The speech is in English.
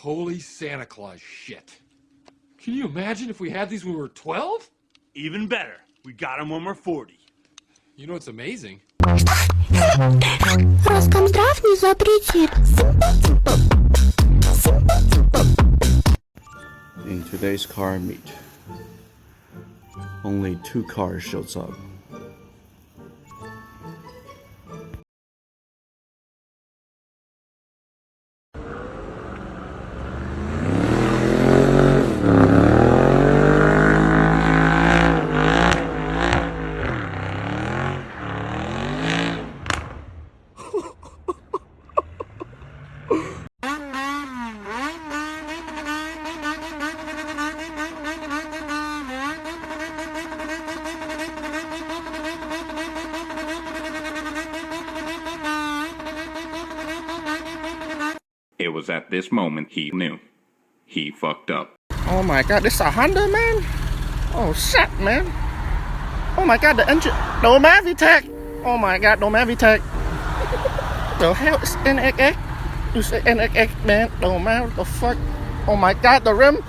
Holy Santa Claus shit. Can you imagine if we had these when we were 12? Even better. We got them when we're 40. You know what's amazing? Роскомздрав не запретит. In today's car meet, only 2 cars shows up. It was at this moment he knew. He fucked up. Oh my god, this is a Honda, man? Oh shit, man. Oh my god, the engine. No Mavitech. Oh my god, no Mavitech. The hell is NXX? You say NXX, man? No man, what the fuck? Oh my god, the rim.